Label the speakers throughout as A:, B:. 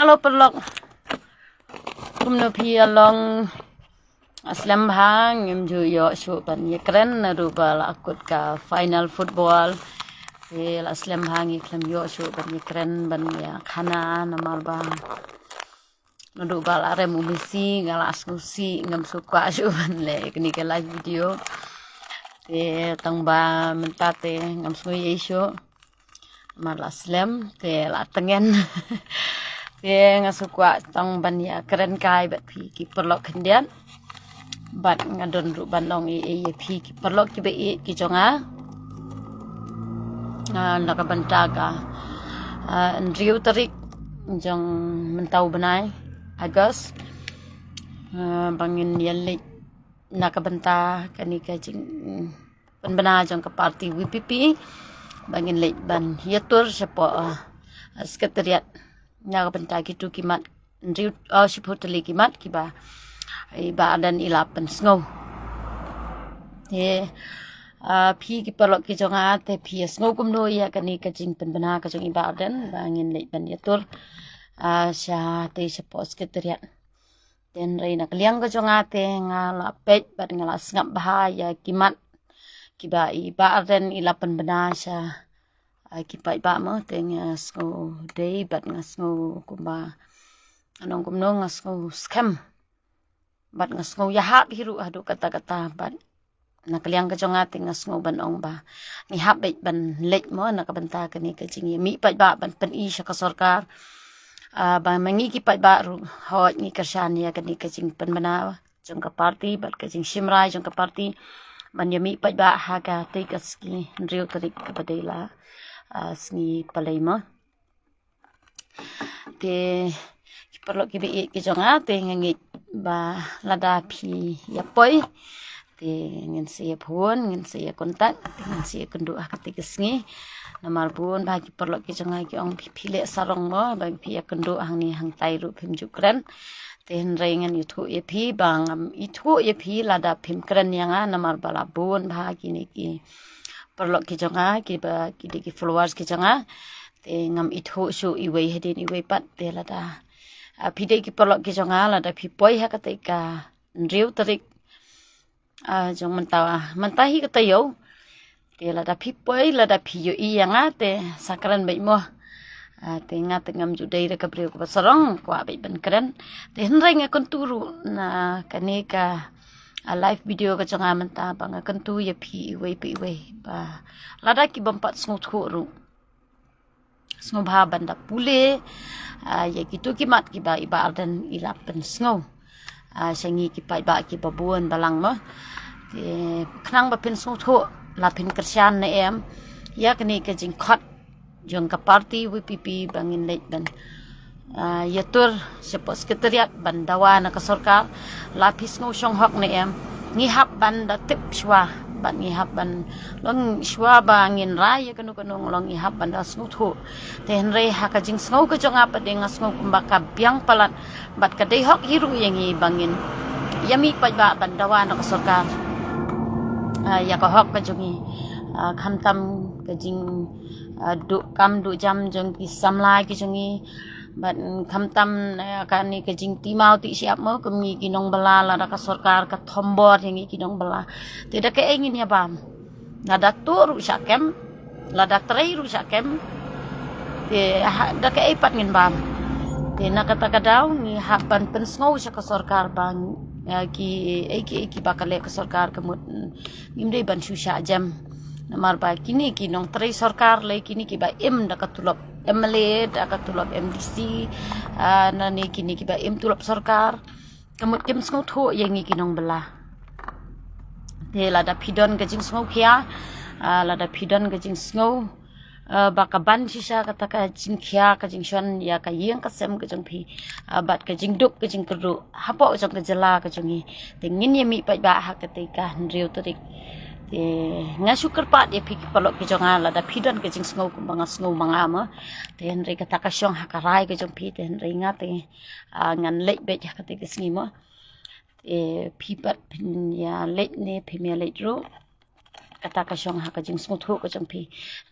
A: Halo pelok kumno pi along aslam hang em ju yo shu ban ye kren na ru bal akut ka final football el aslam hang iklam yo shu ban ye kren ban ya khana na mal ba na ru bal are mu misi ngala asmusi ngam suka shu ban le kini ke live video te tang ba mentate ngam smu ye shu mal aslam te la tengen Te ngasukwa tang ban ya keren kai bat pi ki perlok kendian bat ngadon ru bandong e pi ki perlok ki be ki jonga na ka bantaga ndriu tarik jong mentau benai Agos bangin yelik na ka banta kani ka jing penbena jong ka parti WPP bangin lek ban yatur sepo sekretariat Naga benta gitu kimat ndriu shipotali kimat kiba iba dan ilapan snow ye pi ki perlok ki jonga te pi snow kumno ya kani kajing penbena kajong iba dan bangin lek ban yatur sha te sepo sekretariat den reina kliang ka jonga te ngala pet bat ngala ngap bahaya kimat kiba iba dan ilapan bena sha kipai ba mo teng ngo day bat ngas ngo kumba anong kumno ngas ngo scam bat ngas ngo yahat hiru adu kata-kata bat nakliang ka jonga teng ngas ngo ban ong ba ni hap bet ban lek mo nakabanta kani ka jingi mi pat ba ban pen I sha ka sarkar ba mangi kipai ba ru hot ni kersan ya kani ka jing pen bana jong ka party bat ka jing shimrai jong ka party ban yami pat ba ha ka te ka ski riu tarik ka badela sni palaima te perlu kibi ki jonga te ngit ba lada pi ya poi te ngin se phun ngin se kontak ngin se kendu ketika sngi namal pun ba ki perlu ki jonga ki ong pi le sarong mo ba pi ya kendu hang ni hang tai ru phim juk kren ten rengen itu ye pi bang itu ye pi lada phim kren yanga namal bala bun ba ki ni ki perlu ki jonga ki ba ki followers ki jonga te ngam itho su iwei hedin iwei pat te lada pide ki perlu ki jonga lada pi poi ha katika riu tarik jong mentahi kata yo te lada pi poi lada pi yo I yanga te sakran bai mo te ngat ngam judai re kabriu ko sarong ko bai ban kren te henreng akon turu na kanika live video ka jonga menta bang akan tu ya pi iwe ba lada ki bampat sngu thuru sngu bha banda pule ya gitu ki mat ki ba iba dan ilapen sngu sangi ki pai ba ki babun balang mo te knang ba pin sngu thu la pin kersian ne em ya kini ka jing khat jong ka party WPP bangin lek ban yatur sepo sekretariat bandawa na ka sarkar lapis ngo shong hok ne em ngihap ban da tip shwa ban ngihap ban long shwa ba ngin raya kanu long ngihap ban da sngu thu ten re ha ka jing sngu ka jonga pa ding sngu kumba ka biang palat bat ka dei hok hiru yangi bangin yami pa ba bandawa na ka sarkar ya ka hok ka jongi khamtam ka jing du jam jong ki samla ki jongi bat khamtam kani ke jing timau ti siap mo kemi kinong bala la ka sarkar ka thombor yang kinong bala tidak ke ingin ya bam nada tur sakem la dak trai ru sakem te da ke ipat ngin bam te na kata kadau ni hapan pen sngo sa ka sarkar bang ki bakale ka sarkar kemut ngimde ban susah jam namar ba kini kinong trai sarkar le kini ki ba im da ka tulop MLA da ka tulop MDC na ni kini ki ba im tulop sarkar kemut kim sngo tho yang kinong bela te la da pidon ka jing sngo khia la da pidon ka jing sngo ba ka ban sisa kata ka jing khia ka jing shan ya ka yeng ka sem ka jing pi bat ka jing dup ka jing keru hapo jong ka jela ka jing te ngin yemi pa ba ha ka te ka ndriu tarik te ngasukar pat ya pi perlu ki jonga la da pidon ka jing sngo kumbang sngo mangama te henry kata ka syong hakarai ka jong pi te henry ngate ngan lek be ja ka te sngi mo te pi pat pin ya lek ne pi me lek ro kata ka syong ha ka jing sngo thu ka jong pi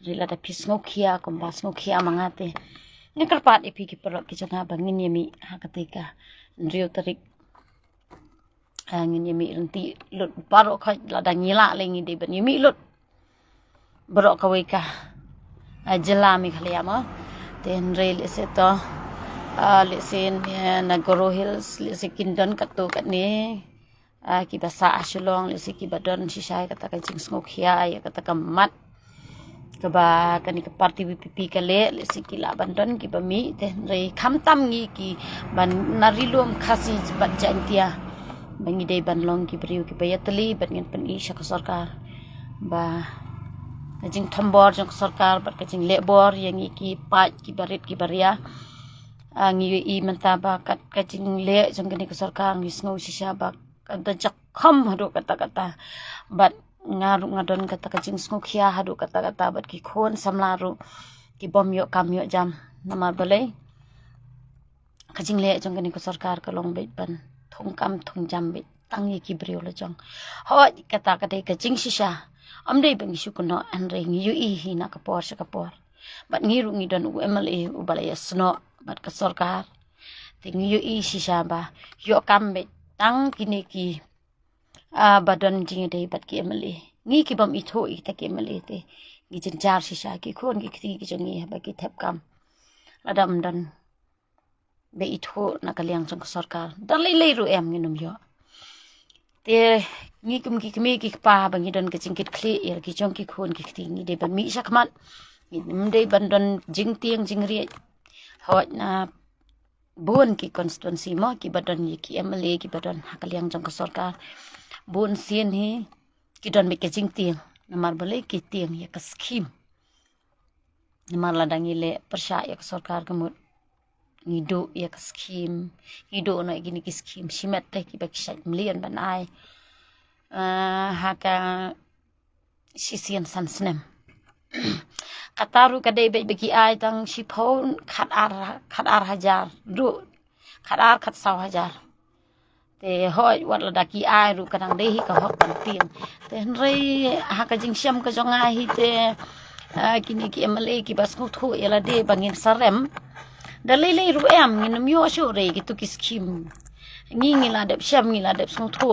A: rila da pi sngo khia kumba sngo khia mangate Ni kerpat ipi ki perok ki jonga bangin yemi ha ketika nrio tarik angin yemi renti lut parok kha lada ngila lengi de ban yemi lut berok kawika jelami khaliama ten rail iseto lesin Nagoro Hills lesi kindon katu kat ni ki basa asulong lesi ki badon sisai kata ka jing ngok hia ya kata ka mat kaba kani ka parti BPP kale lesi ki la bandon ki bami te rei khamtam ngi ki ban narilum khasi bat jantia bangi dei ban long ki briu ki bayatli ban ngin pen isha ka sarkar ba kajing thambor jong sarkar bat kajing lebor yang ki pat ki barit ki baria ngi i mentaba kat kajing le jong kani ka sarkar ngi snow shisha ba kada jak kham hadu kata bat ngaru ngadon kata kajing sngukya hadu kata bat ki khon samlaru ki bom yo kam yo jam namar balai kajing le jong kani ko sarkar ka long bet ban thong kam thong jam bet tang ye ki brio le jong ho kata kajing shisha amdei bangi sukuno andre ngi yu i hina ka por sa ka por bat ngiru ngi don u MLA u balai sno bat ka sarkar ting yu i shisha ba yo kam bet tang kini ki badon jing dei bat ki MLA ngi ki bam itho I ta ki MLA te ngi jin jar shisha ki khon ki kri ki jongi ba ki thep kam ladam dan be itho na kaliang jong sarkar dalai lei ru em nginum yo te ngi kum ki kme ki pa ba ngi don ki jingkit kli er ki jong ki khon ki kri ngi de ban mi sakmat ngi dei ban don jing tiang jing ri hot na bun ki constituency mo ki badon ki MLA ki badon kaliang jong sarkar bun sien hi ki don me ke jing tiang namar balai ki tiang ya ka scheme namar ladang ile persya ya ka sarkar kemut ngido ya ka scheme ngido no gini ki scheme simet te ki bak sat million ban ai haka sisian sansnem kataru kadai bagi ai tang sipon khat ar hajar du khat saw hajar te hoi wat la ki ai ru kadang dei ka hok pan tiang te rei ha ka jing syam ka jonga hi te kini ki MLA ki bas ko thu ela de bangin sarem dalai ru em ngin myo shu rei ki tu ki scheme ngi la de syam ngi la de so thu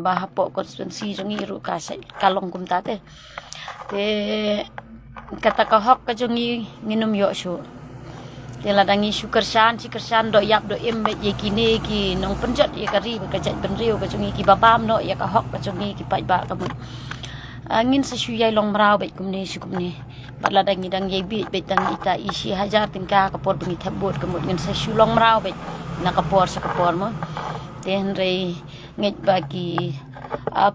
A: ba po constituency jongi ru ka sai kalong kum ta te kata ka hok ka jongi nginum yo shu te la dangi syukersan do yap do embe ye kini ki nong penjat ye kari ka jat benriu ka jongi ki babam no ya ka hok ka jongi ki pai ba ka mun angin sa syuyai long mrau bet kumne syukumne batla dangi dang ye bi bet dang ita isi hajar tingka ka por bengi thabot kemut ngin sa syu long mrau bet na ka por sa ka por mo ten rei nget ba ki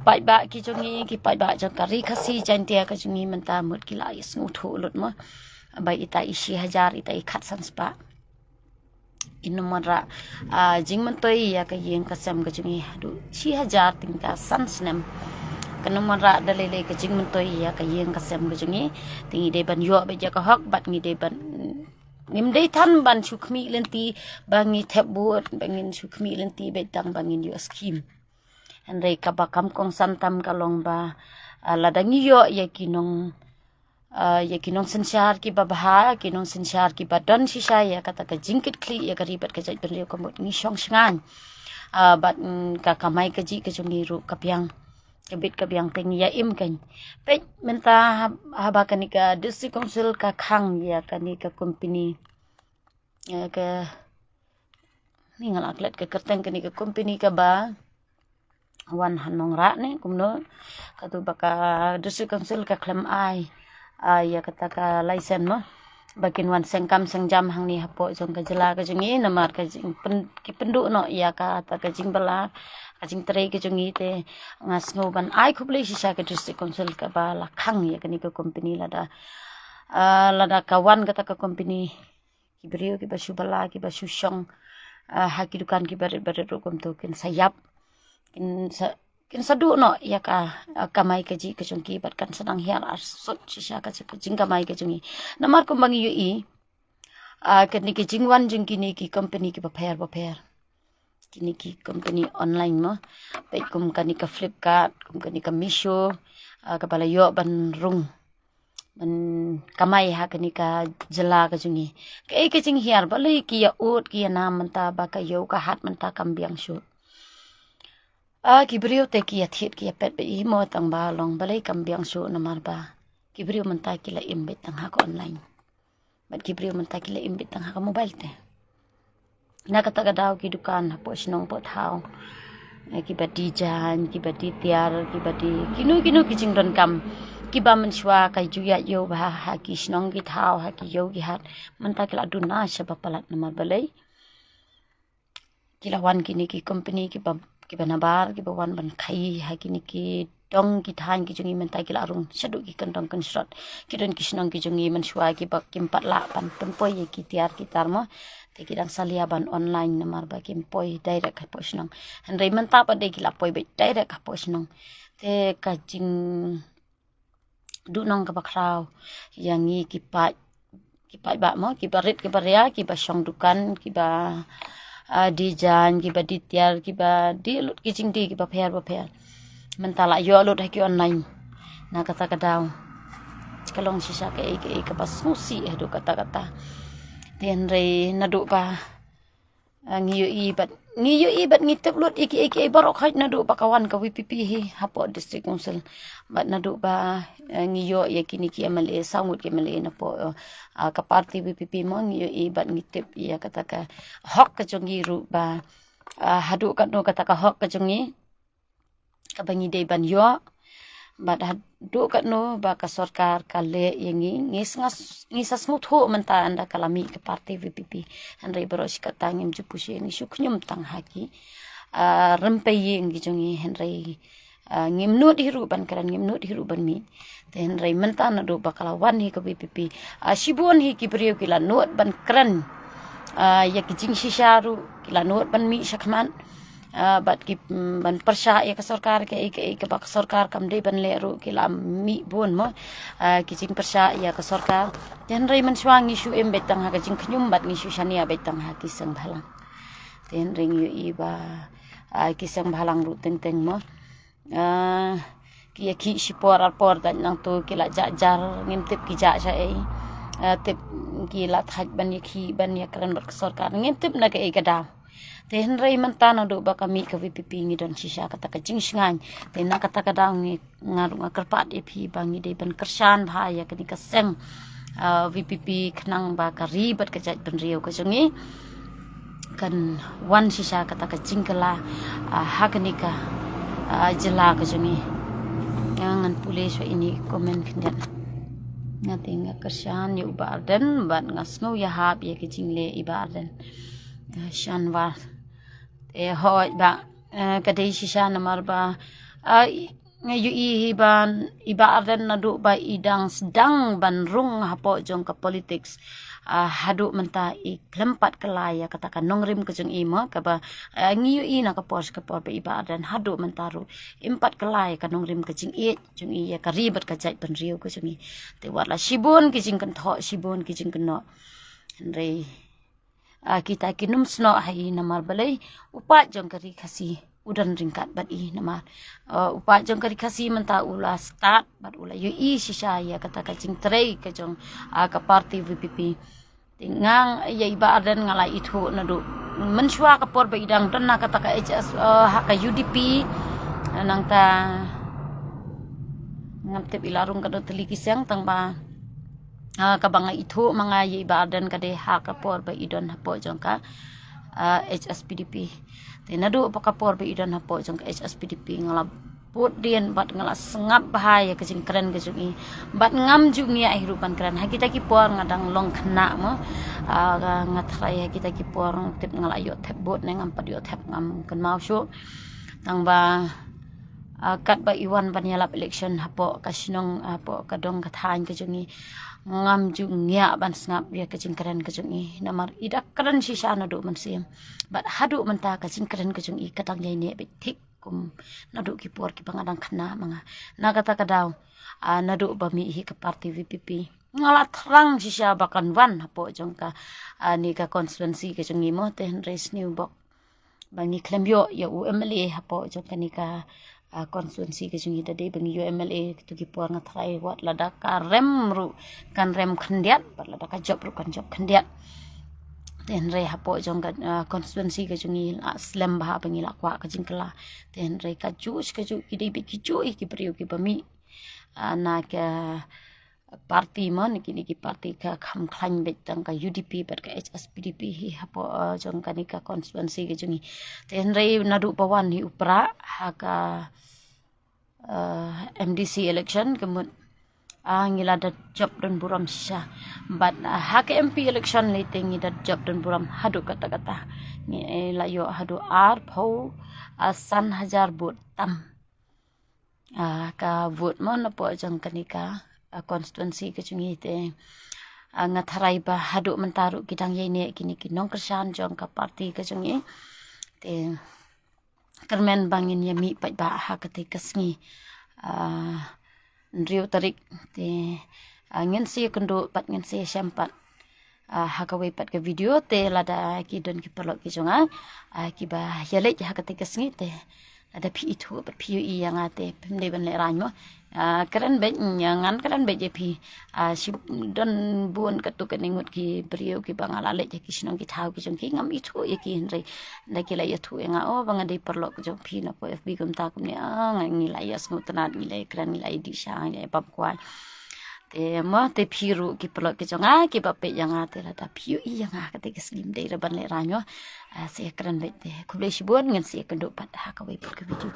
A: pai ba ki jongi ki pai ba jong kari khasi jantia ka jongi menta mut ki la is nguthu lut mo bai ita isi hajar ita ikhat sanspa inumara jing mantoi ya ka yeng ka sam ka jungi du si hajar tingka sansnem kanumara dalele ka jing mantoi ya ka yeng ka sam ka jungi tingi de ban yo be ja ka hok bat ngi de ban nim de than ban sukhmi lenti bangi thebut bangin sukhmi lenti be tang bangin yo scheme and re ka ba kam kong santam kalong ba ladangi yo ya kinong ya kinong sensar ki babha kinong sensar ki badon sisa ya kata ka jingkit kli ya karibat ka jait benriu kamut ngi syong sngan bat ka kamai ka ji ka jungi ru kapyang kabit kabyang ting ya im kan pet menta haba kanika district council ka khang ya kanika company ya ka ni ngalaklet ka kerteng kanika company ka ba wan hanong ra ne kumno katu baka district council ka klem ai ya kata ka license mo bakin wan sengkam sengjam hang ni hapo jong ka jela ka jongi namar ka jing ki pendu no ya ka ta ka jing bala ka jing trei ka jongi te ngas ngo ban ai khuble sisa ka district council ka bala khang ya kani ka company lada ka wan kata ka company ki brio ki basu bala ki basu syong ha ki dukan ki baret ro kum to kin sayap kin sadu no ya ka kamai ka ji ka jongki bat kan sedang hiar sot sisa ka jing kamai ka jongi namar ko bangi ui kini ki jingwan jing kini ki company ki baper kini ki company online mo pet kum kani ka Flipkart kum kani ka Misho ka bala yo ban rung ban kamai ha kani ka jela ka jungi ke jing hiar balai ki ya ut ki ya nam manta ba ka yo ka hat manta kambiang shu ki brio te ki ya thit ki ya pet be I mo tang ba long balai kambiang shu namar ba ki brio manta ki la imbit tang ha ko online bat ki brio manta ki la imbit tang ha ka mobile te na kata ka daw ki dukan ha po sinong po thao ki ba di jan ki ba di tiar ki ba di kinu ki jing don kam ki ba man shwa kai ju ya yo ba ha ki snong ki thao ha ki yo ki hat man ta ki la duna sha ba palat namar balai ki la wan ki ni ki company ki ba nabar ki ba wan ban khai ha ki ni ki dong ki than ki jungi man ta ki la rung shadu ki kan dong kan shot ki don ki snong ki jungi man shwa ki ba kim pat la pan tempoi ye ki tiar ki tar mo te ki dang salia ban online namar ba kim poi direct ka po snong han rei man ta pa de ki la poi be direct ka po snong te ka jing du nong ka bakrau yang I ki pa ba mo ki barit ki baria ki ba shong dukan ki ba di jan ki ba di tiar ki ba di lut ki jing di ki ba pher mentala yo lut ha ki online na kata daw kalong sisa ke ba susi do kata ten re na do ba ngiyo I bat ngitep lut iki barok haj na do ba kawan ka WPP hi hapo district council bat na do ba ngiyo ya kini ki MLA sangut ki MLA na po ka party WPP mo ngiyo I bat ngitep ya kata ka hok ka jongi ru ba hadu ka no kata ka hok ka jongi ka bangi de ban yo bat hadu ka no ba ka sarkar ka le yengi ngisas mutho menta anda kalami ka party WPP andai beros ka tangim jupushi ni shuknyum tang haki rempai yengi jongi henrai ngimnut hiru ban karan ngimnut hiru ban mi te henrai menta na do bakala wan hi ka WPP shibon hi ki brio kila not ban kran ya ki jing shisharu kila not ban mi shakman bat ki ban persha ya ka sarkar ke ba sarkar kam de ban leru kila mi bon mo ki jing persha ya ka sarkar ten rei man swangi shu em betang ha ka jing khnyum bat ngi shu shania betang ha ki sang bhalang ten ring yu I ba ki sang bhalang ru teng mo ki ki sipor por dan nang to kila jar ngim tip ki ja sa tip ki la thaj ban ye khi ban ye kran bar sarkar ngim tip na ke ka da te henrei mentana do ba kami ka WPP ngi don sisa kata ka jing sngan te na kata ka dang ngi ngaru ngakarpat e phi bangi de ban kersan bha ya ka ni ka seng WPP khnang ba ka ribat ka jat ban riau ka jongi kan wan sisa kata ka jingkala hagnika jela ka jongi ngan pulis wa ini komen khndan ngati nga kersan yu barden ban ngasngo ya hab ya ke jingle ibarden shanwar hoi ba kadai sisa namar ba yu iba arden na do ba idang sedang ban rung hapo jong ka politics hadu menta I klempat kelaya katakan nongrim ke jong imo ka ba ngiyu I na ka por ba iba arden hadu mentaru empat kelaya ka nongrim ke jong I ya ka ribet ka jait ban riu ke jong I te wala shibon ke jing kan tho shibon ke jing kan no rei kita kinum sno hai namar balai upat jong kari khasi udan ringkat bat I namar upat jong kari khasi menta ula start bat ula yu I sisa ya kata ka jing trei ka jong ka party WPP tingang ya iba adan ngala ithu na do menshwa ka por ba idang dan na kata ka HS ha ka UDP nang ta ngamte bilarung ka do teliki siang tang ba kabanga itu mga ibadan kade ha kapor ba idon hapo jong ka HSPDP tinadu pa kapor ba idon hapo jong ka HSPDP ngala put dian bat ngala sengap bahaya ke jing keren ke jung I bat ngam jung ya hirupan keren ha kita ki por ngadang long khna mo ngatrai ha kita ki por tip ngala yo thep bot ne ngam pat yo thep ngam kan mau shu tang ba kat ba iwan ban yalap election hapo kasinong hapo kadong kathain ke jung I ngam jung ya ban snap ya ke jing keren ke jung I namar ida keren sisa na do man sim bat hadu menta ka jing keren ke jung I katang yai ne be thik kum nadu ki por ki pangadang khna manga na kata kadaw nadu ba mi hi ka party WPP ngala thrang sisa bakan wan hapo jong ka ni ka constituency ke jong I mo ten race new bok bangi klembyo ya UMLA hapo jong ka ni ka konstituensi ke jungi tadi bengi UMLA tu ki puang ngatrai wat lada ka rem ru kan rem khendiat pat lada ka job ru kan job khendiat ten re hapo jong ka konstituensi ke jungi slam bah bengi lakwa ka jingkla ten re ka jus ke ju ki di ki ju ki priu ki pami na ka parti mon ki parti ka kham khlang bet tang ka UDP pat ka HSPDP hi hapo jong ka ni ka konstituensi ke jungi ten re nadu pawan hi upra ha ka MDC election kemun ngila dat job dan buram sisa but ha ka MP election le tengi dat job dan buram hadu kata ni la yo hadu ar phau san hajar bot tam ka vote mon po jong ka ni ka konstituensi ke jungi te ngatharai ba hadu mentaru kidang ye ne kini kinong kersan jong ka parti ke jungi te kermen bangin yami pat ba ha ka te kasngi riu tarik te ngin si kendo pat ngin si sempat ha ka we pat ke video te lada ki don ki perlo ki jonga ki ba yale ha ka te kasngi te ada pi itu pat pi yang ate pemde ban le ranyo keren bet nyangan keren bet je pi si don buon katu keningut ki brio ki bangala le ki sinong ki thau ki jong ki ngam itu ye ki henre nda ki la yatu nga o banga dei perlo ki jong pi na po FB kum ta kum ne ngi la yas ngutanat ngi le keren ngi la di sha ngi pap kwai te mo te piru ki perlo ki jong ki bape yang ate la da pi yang ka te slim dei ban le ranyo se keren bet te kuble si buon ngen se kendo pat ha ka we pat ke video